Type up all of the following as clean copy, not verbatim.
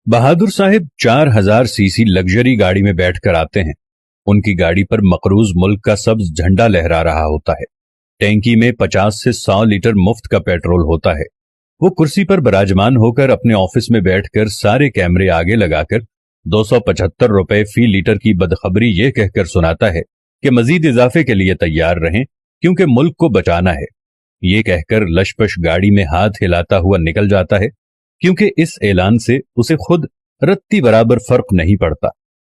बहादुर साहब 4000 CC luxury गाड़ी में बैठकर आते हैं। उनकी गाड़ी पर मकरूज मुल्क का सब्ज झंडा लहरा रहा होता है। टैंकी में 50 से 100 लीटर मुफ्त का पेट्रोल होता है। वो कुर्सी पर विराजमान होकर अपने ऑफिस में बैठकर सारे कैमरे आगे लगाकर 275 रुपए फी लीटर की बदखबरी ये कहकर सुनाता है कि मजीद इजाफे के लिए तैयार रहें क्योंकि मुल्क को बचाना है। ये कहकर लशपश गाड़ी में हाथ हिलाता हुआ निकल जाता है क्योंकि इस ऐलान से उसे खुद रत्ती बराबर फर्क नहीं पड़ता।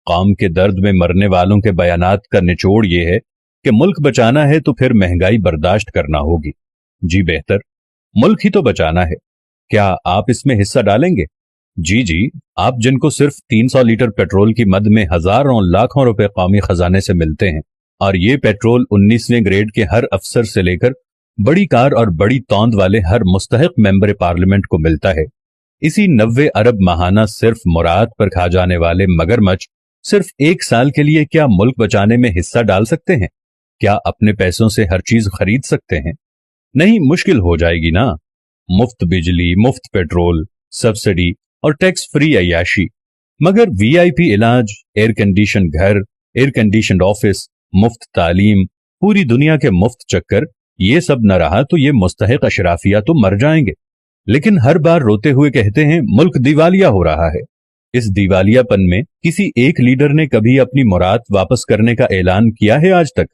कौम के दर्द में मरने वालों के बयानात का निचोड़ ये है कि मुल्क बचाना है तो फिर महंगाई बर्दाश्त करना होगी। जी बेहतर, मुल्क ही तो बचाना है। क्या आप इसमें हिस्सा डालेंगे? जी, आप जिनको सिर्फ 300 लीटर पेट्रोल की मद में हजारों लाखों रुपए कौमी खजाने से मिलते हैं और ये पेट्रोल 19वें ग्रेड के हर अफसर से लेकर बड़ी कार और बड़ी तौंद वाले हर मुस्तहिक मेंबर पार्लियामेंट को मिलता है। इसी 90 अरब माहाना सिर्फ मुराद पर खा जाने वाले मगरमच्छ सिर्फ 1 साल के लिए क्या मुल्क बचाने में हिस्सा डाल सकते हैं? क्या अपने पैसों से हर चीज खरीद सकते हैं? नहीं, मुश्किल हो जाएगी ना। मुफ्त बिजली, मुफ्त पेट्रोल, सब्सिडी और टैक्स फ्री अय्याशी, मगर वीआईपी इलाज, एयर कंडीशन घर, एयर कंडीशन ऑफिस, मुफ्त तालीम, पूरी दुनिया के मुफ्त चक्कर, ये सब न रहा तो ये मुस्तहिक अशराफिया तो मर जाएंगे। लेकिन हर बार रोते हुए कहते हैं मुल्क दिवालिया हो रहा है। इस दिवालियापन में किसी एक लीडर ने कभी अपनी मुराद वापस करने का ऐलान किया है आज तक?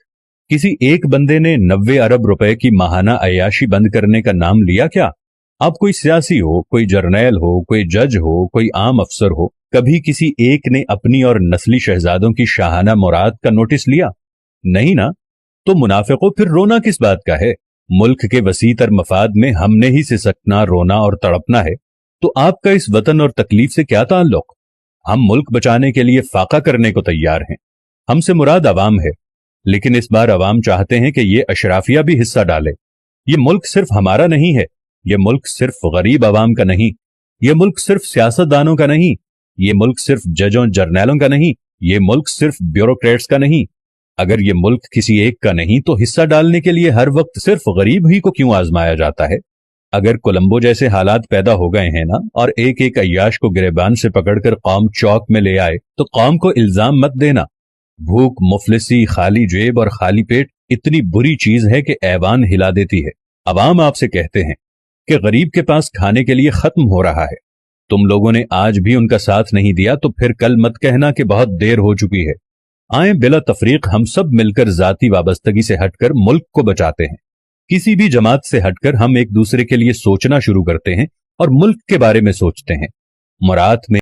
किसी एक बंदे ने 90 अरब रुपए की माहाना अय्याशी बंद करने का नाम लिया क्या? आप कोई सियासी हो, कोई जर्नैल हो, कोई जज हो, कोई आम अफसर हो, कभी किसी एक ने अपनी और नस्ली शहजादों की शाहाना मुराद का नोटिस लिया? नहीं ना। तो मुनाफिकों, फिर रोना किस बात का है? मुल्क के वसीतर मफाद में हमने ही सिसकना, रोना और तड़पना है, तो आपका इस वतन और तकलीफ से क्या ताल्लुक? हम मुल्क बचाने के लिए फाका करने को तैयार हैं। हमसे मुराद अवाम है, लेकिन इस बार अवाम चाहते हैं कि ये अशराफिया भी हिस्सा डाले। ये मुल्क सिर्फ हमारा नहीं है, ये मुल्क सिर्फ गरीब अवाम का नहीं, ये मुल्क सिर्फ सियासतदानों का नहीं, ये मुल्क सिर्फ जजों जर्नैलों का नहीं, ये मुल्क सिर्फ ब्यूरोक्रेट्स का नहीं। अगर ये मुल्क किसी एक का नहीं तो हिस्सा डालने के लिए हर वक्त सिर्फ गरीब ही को क्यों आजमाया जाता है? अगर कोलंबो जैसे हालात पैदा हो गए हैं ना, और एक एक अय्याश को गिरेबान से पकड़कर कौम चौक में ले आए, तो कौम को इल्जाम मत देना। भूख, मुफलिसी, खाली जेब और खाली पेट इतनी बुरी चीज है कि ऐवान हिला देती है। अवाम आपसे कहते हैं कि गरीब के पास खाने के लिए खत्म हो रहा है। तुम लोगों ने आज भी उनका साथ नहीं दिया तो फिर कल मत कहना कि बहुत देर हो चुकी है। आए बिला तफरीक हम सब मिलकर जाती वाबस्तगी से हटकर मुल्क को बचाते हैं। किसी भी जमात से हटकर हम एक दूसरे के लिए सोचना शुरू करते हैं और मुल्क के बारे में सोचते हैं। मुराद में